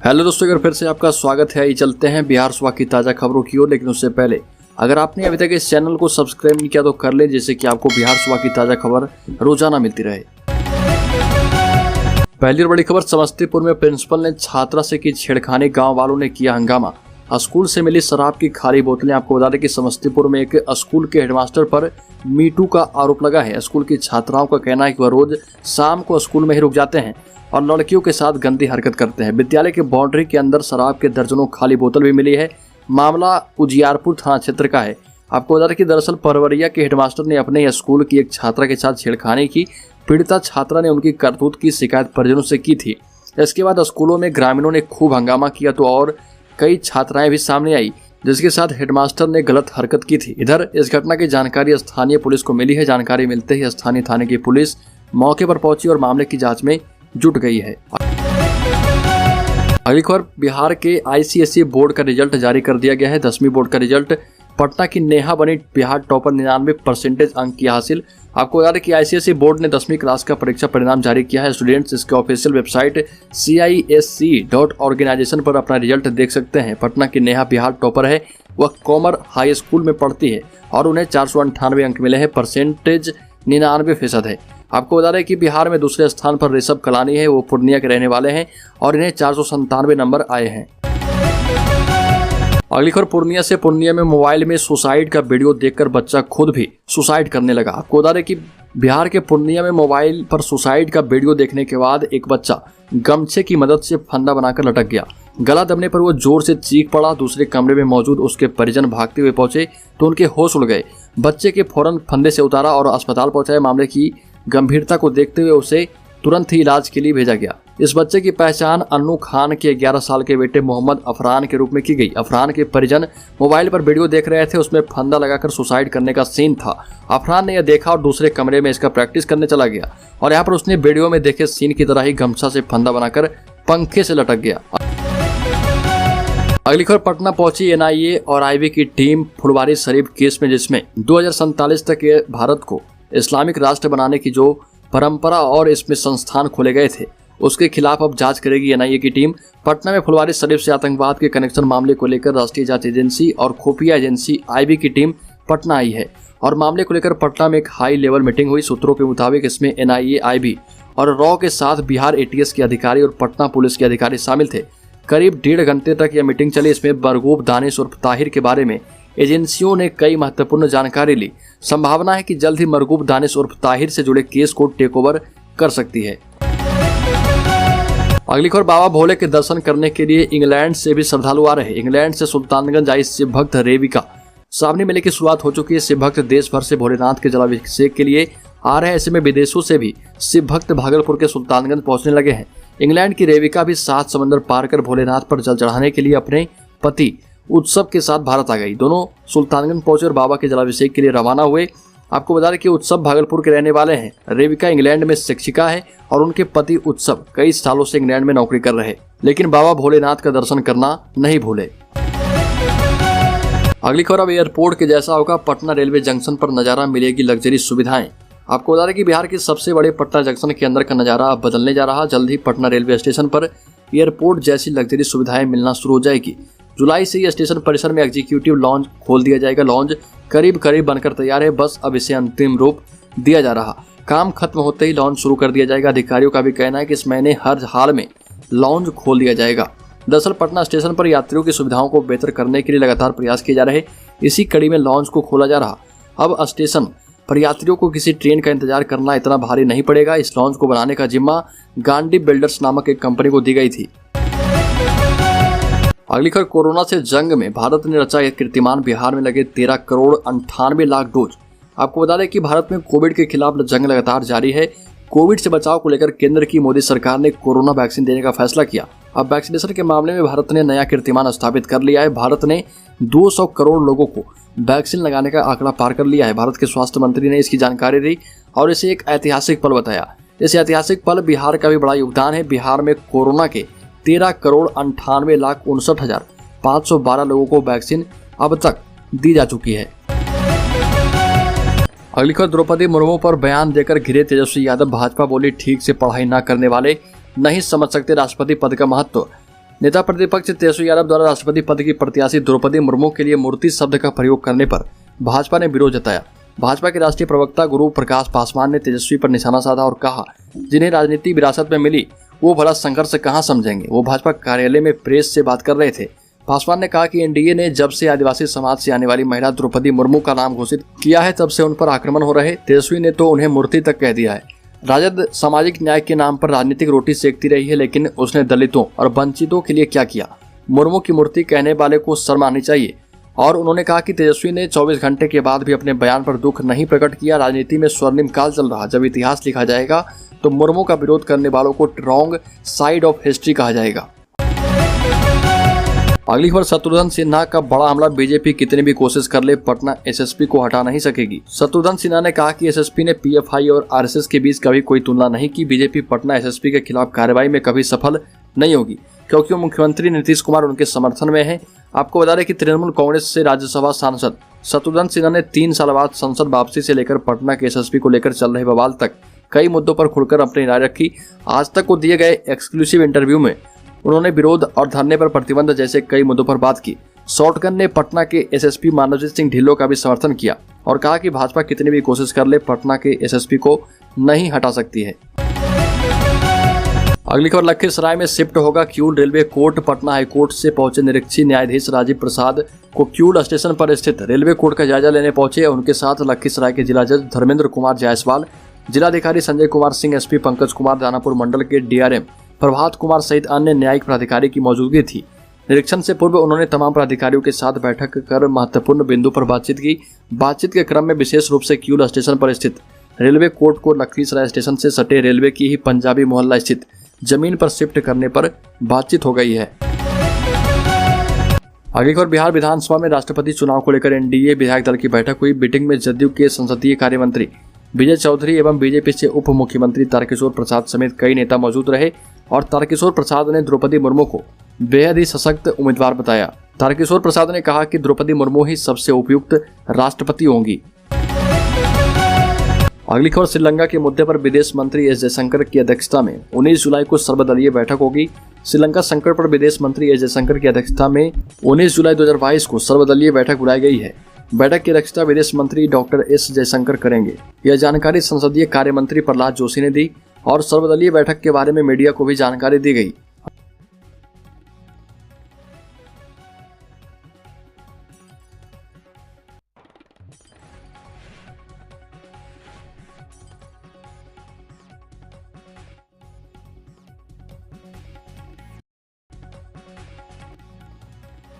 Hello दोस्तों, अगर फिर से आपका स्वागत है। चलते हैं बिहार सुबह की ताज़ा खबरों की ओर, लेकिन उससे पहले अगर आपने अभी तक इस चैनल को सब्सक्राइब नहीं किया तो कर लें, जिससे कि आपको बिहार सुबह की ताज़ा खबर रोजाना मिलती रहे। पहली और बड़ी खबर, समस्तीपुर में प्रिंसिपल ने छात्रा से की छेड़खानी, गांव वालों ने किया हंगामा। स्कूल से मिली शराब की खाली बोतलें। आपको बता दें कि समस्तीपुर में एक स्कूल के हेडमास्टर पर मीटू का आरोप लगा है। स्कूल की छात्राओं का कहना है कि वह रोज शाम को स्कूल में ही रुक जाते हैं और लड़कियों के साथ गंदी हरकत करते हैं। विद्यालय के बाउंड्री के अंदर शराब के दर्जनों खाली बोतल भी मिली है। मामला उजियारपुर थाना क्षेत्र का है। आपको बता दें कि दरअसल परवरिया के हेडमास्टर ने अपने स्कूल की एक छात्रा के साथ छेड़खानी की। पीड़िता छात्रा ने उनकी करतूत की शिकायत परिजनों से की थी। इसके बाद स्कूलों में ग्रामीणों ने खूब हंगामा किया तो और कई छात्राएं भी सामने आई, जिसके साथ हेडमास्टर ने गलत हरकत की थी। इधर इस घटना की जानकारी स्थानीय पुलिस को मिली है। जानकारी मिलते ही स्थानीय थाने की पुलिस मौके पर पहुंची और मामले की जांच में जुट गई है। अगली खबर, बिहार के आईसीएसई बोर्ड का रिजल्ट जारी कर दिया गया है। 10वीं बोर्ड का रिजल्ट, पटना की नेहा बनी बिहार टॉपर, 99% अंक की हासिल। आपको बता दें कि आईसीएसई बोर्ड ने 10वीं क्लास का परीक्षा परिणाम जारी किया है। स्टूडेंट्स इसके ऑफिशियल वेबसाइट CISC.organization पर अपना रिजल्ट देख सकते हैं। पटना की नेहा बिहार टॉपर है। वह कॉमर हाई स्कूल में पढ़ती है और उन्हें 498 अंक मिले हैं। परसेंटेज 99% है। आपको बता दें कि बिहार में दूसरे स्थान पर ऋषभ कलानी है। वो पूर्णिया के रहने वाले हैं और इन्हें 497 नंबर आए हैं। अगली खबर, पूर्णिया में मोबाइल में सुसाइड का वीडियो देखकर बच्चा खुद भी सुसाइड करने लगा। आपको बता दें कि बिहार के पूर्णिया में मोबाइल पर सुसाइड का वीडियो देखने के बाद एक बच्चा गमछे की मदद से फंदा बनाकर लटक गया। गला दबने पर वो जोर से चीख पड़ा। दूसरे कमरे में मौजूद उसके परिजन भागते हुए पहुंचे तो उनके होश उड़ गए। बच्चे के फौरन फंदे से उतारा और अस्पताल पहुंचाया। मामले की गंभीरता को देखते हुए उसे तुरंत ही इलाज के लिए भेजा गया। इस बच्चे की पहचान अन्नू खान के 11 साल के बेटे मोहम्मद अफरान के रूप में की गई। अफरान के परिजन मोबाइल पर वीडियो देख रहे थे। उसमें फंदा लगाकर सुसाइड करने का सीन था। अफरान ने यह देखा और दूसरे कमरे में इसका प्रैक्टिस करने चला गया और यहाँ पर उसने वीडियो में देखे सीन की तरह ही गमछा से फंदा बनाकर पंखे से लटक गया। अगली खबर, पटना पहुंची NIA और IB की टीम फुलवारी शरीफ केस में, जिसमें 2047 तक ये भारत को इस्लामिक राष्ट्र बनाने की जो परंपरा और इसमें संस्थान खोले गए थे, उसके खिलाफ अब जांच करेगी NIA की टीम। पटना में फुलवारी शरीफ से आतंकवाद के कनेक्शन मामले को लेकर राष्ट्रीय जांच एजेंसी और खुफिया एजेंसी IB की टीम पटना आई है और मामले को लेकर पटना में एक हाई लेवल मीटिंग हुई। सूत्रों के मुताबिक इसमें NIA, IB और रॉ के साथ बिहार ATS के अधिकारी और पटना पुलिस के अधिकारी शामिल थे। करीब 1.5 घंटे तक यह मीटिंग चली। इसमें मरगूब दानिश और ताहिर के बारे में एजेंसियों ने कई महत्वपूर्ण जानकारी ली। संभावना है कि जल्द ही मरगूब दानिश और ताहिर से जुड़े केस को टेक ओवर कर सकती है। अगली खबर, बाबा भोले के दर्शन करने के लिए इंग्लैंड से भी श्रद्धालु आ रहे। इंग्लैंड से सुल्तानगंज आई शिव भक्त रेविका। सावनी मेले की शुरुआत हो चुकी है। शिव भक्त देश भर से भोलेनाथ के जलाभिषेक के लिए आ रहे हैं। ऐसे में विदेशों से भी शिव भक्त भागलपुर के सुल्तानगंज पहुंचने लगे हैं। इंग्लैंड की रेविका भी 7 समंदर पार कर भोलेनाथ पर जल चढ़ाने के लिए अपने पति उत्सव के साथ भारत आ गई। दोनों सुल्तानगंज पहुंचे और बाबा के जलाभिषेक के लिए रवाना हुए। आपको बता दें कि उत्सव भागलपुर के रहने वाले हैं। रेविका इंग्लैंड में शिक्षिका है और उनके पति उत्सव कई सालों से इंग्लैंड में नौकरी कर रहे, लेकिन बाबा भोलेनाथ का दर्शन करना नहीं भूले। अगली खबर, अब एयरपोर्ट के जैसा होगा पटना रेलवे जंक्शन पर नजारा, मिलेगी लग्जरी सुविधाएं। आपको बता दें कि बिहार के सबसे बड़े पटना जंक्शन के अंदर का नजारा अब बदलने जा रहा। जल्द ही पटना रेलवे स्टेशन पर एयरपोर्ट जैसी लग्जरी सुविधाएं मिलना शुरू हो जाएगी। जुलाई से ही स्टेशन परिसर में एग्जीक्यूटिव लॉन्ज खोल दिया जाएगा। लॉन्ज करीब बनकर तैयार है, बस अब इसे अंतिम रूप दिया जा रहा। काम खत्म होते ही लॉन्ज शुरू कर दिया जाएगा। अधिकारियों का भी कहना है कि इस महीने हर हाल में लॉन्ज खोल दिया जाएगा। दरअसल पटना स्टेशन पर यात्रियों की सुविधाओं को बेहतर करने के लिए लगातार प्रयास किए जा रहे। इसी कड़ी में लॉन्ज को खोला जा रहा। अब स्टेशन पर यात्रियों को किसी ट्रेन का इंतजार करना इतना भारी नहीं पड़ेगा। इस लॉन्ज को बनाने का जिम्मा गांडी बिल्डर्स नामक एक कंपनी को दी गई थी। अगली खबर, कोरोना से जंग में भारत ने रचा एक कीर्तिमान। बिहार में लगे 13 करोड़ 98 लाख डोज। आपको बता दें कि भारत में कोविड के खिलाफ जंग लगातार जारी है। कोविड से बचाव को लेकर केंद्र की मोदी सरकार ने कोरोना वैक्सीन देने का फैसला किया। अब वैक्सीनेशन के मामले में भारत ने नया कीर्तिमान स्थापित कर लिया है। भारत ने 200 करोड़ लोगों को वैक्सीन लगाने का आंकड़ा पार कर लिया है। भारत के स्वास्थ्य मंत्री ने इसकी जानकारी दी और इसे एक ऐतिहासिक पल बताया। इस ऐतिहासिक पल बिहार का भी बड़ा योगदान है। बिहार में कोरोना के 13 करोड़ 98,59,512 लोगों को वैक्सीन अब तक दी जा चुकी है। अगली खबर, द्रौपदी मुर्मू पर बयान देकर घिरे तेजस्वी यादव। भाजपा बोली ठीक से पढ़ाई न करने वाले नहीं समझ सकते राष्ट्रपति पद का महत्व। नेता प्रतिपक्ष तेजस्वी यादव द्वारा राष्ट्रपति पद की प्रत्याशी द्रौपदी मुर्मू के लिए मूर्ति शब्द का प्रयोग करने पर भाजपा ने विरोध जताया। भाजपा के राष्ट्रीय प्रवक्ता गुरु प्रकाश पासवान ने तेजस्वी पर निशाना साधा और कहा, जिन्हें राजनीति विरासत में मिली वो भला संघर्ष कहां समझेंगे। वो भाजपा कार्यालय में प्रेस से बात कर रहे थे। पासवान ने कहा कि एनडीए ने जब से आदिवासी समाज से आने वाली महिला द्रौपदी मुर्मू का नाम घोषित किया है तब से उन पर आक्रमण हो रहे। तेजस्वी ने तो उन्हें मूर्ति तक कह दिया है। राजद सामाजिक न्याय के नाम पर राजनीतिक रोटी सेकती रही है, लेकिन उसने दलितों और वंचितों के लिए क्या किया। मुर्मू की मूर्ति कहने वाले को शर्म आनी चाहिए। और उन्होंने कहा कि तेजस्वी ने 24 घंटे के बाद भी अपने बयान पर दुख नहीं प्रकट किया। राजनीति में स्वर्णिम काल चल रहा, जब इतिहास लिखा जाएगा तो मुर्मू का विरोध करने वालों को रॉन्ग साइड ऑफ हिस्ट्री कहा जाएगा। अगली खबर, शत्रुघ्न सिन्हा का बड़ा हमला। बीजेपी कितनी भी कोशिश कर ले पटना एसएसपी को हटा नहीं सकेगी। शत्रुघ्न सिन्हा ने कहा कि एसएसपी ने पीएफआई और आरएसएस के बीच कभी कोई तुलना नहीं की। बीजेपी पटना एसएसपी के खिलाफ कार्रवाई में कभी सफल नहीं होगी, क्योंकि वो मुख्यमंत्री नीतीश कुमार उनके समर्थन में है। आपको बता दें कि तृणमूल कांग्रेस से राज्यसभा सांसद शत्रुघ्न सिन्हा ने 3 साल बाद संसद वापसी से लेकर पटना के एसएसपी को लेकर चल रहे बवाल तक कई मुद्दों पर खुलकर अपनी राय रखी। आज तक को दिए गए एक्सक्लूसिव इंटरव्यू में उन्होंने विरोध और धरने पर प्रतिबंध जैसे कई मुद्दों पर बात की। शॉटगन ने पटना के एसएसपी मानवजीत सिंह ढिल्लों का भी समर्थन किया और कहा कि भाजपा कितनी भी कोशिश कर ले पटना के एसएसपी को नहीं हटा सकती है। अगली खबर, लखीसराय में शिफ्ट होगा Kiul railway court. Patna high court से पहुंचे निरीक्षी न्यायाधीश राजीव प्रसाद को किऊल स्टेशन पर स्थित रेलवे कोर्ट का जायजा लेने पहुंचे। उनके साथ लखीसराय के जिला जज धर्मेंद्र कुमार जायसवाल, जिलाधिकारी संजय कुमार सिंह, एसपी पंकज कुमार, दानापुर मंडल के डीआरएम प्रभात कुमार सहित अन्य न्यायिक प्राधिकारी की मौजूदगी थी। निरीक्षण से पूर्व उन्होंने तमाम प्राधिकारियों के साथ बैठक कर महत्वपूर्ण बिंदु पर बातचीत की। बातचीत के क्रम में विशेष रूप से किऊल स्टेशन पर स्थित रेलवे कोर्ट को लखीसराय स्टेशन से सटे रेलवे की ही पंजाबी मोहल्ला स्थित जमीन पर शिफ्ट करने पर बातचीत हो गई है। आगे खबर, बिहार विधानसभा में राष्ट्रपति चुनाव को लेकर एनडीए विधायक दल की बैठक हुई। मीटिंग में जदयू के संसदीय कार्य मंत्री विजय चौधरी एवं बीजेपी से उप मुख्यमंत्री तारकिशोर प्रसाद समेत कई नेता मौजूद रहे और तारकिशोर प्रसाद ने द्रौपदी मुर्मू को बेहद ही सशक्त उम्मीदवार बताया। तारकिशोर प्रसाद ने कहा कि द्रौपदी मुर्मू ही सबसे उपयुक्त राष्ट्रपति होंगी। अगली खबर, श्रीलंका के मुद्दे पर विदेश मंत्री एस जयशंकर की अध्यक्षता में 19 जुलाई को सर्वदलीय बैठक होगी। श्रीलंका संकट पर विदेश मंत्री एस जयशंकर की अध्यक्षता में 19 जुलाई 2022 को सर्वदलीय बैठक बुलाई गई है। बैठक की अध्यक्षता विदेश मंत्री डॉक्टर एस जयशंकर करेंगे। यह जानकारी संसदीय कार्य मंत्री प्रहलाद जोशी ने दी और सर्वदलीय बैठक के बारे में मीडिया को भी जानकारी दी गई।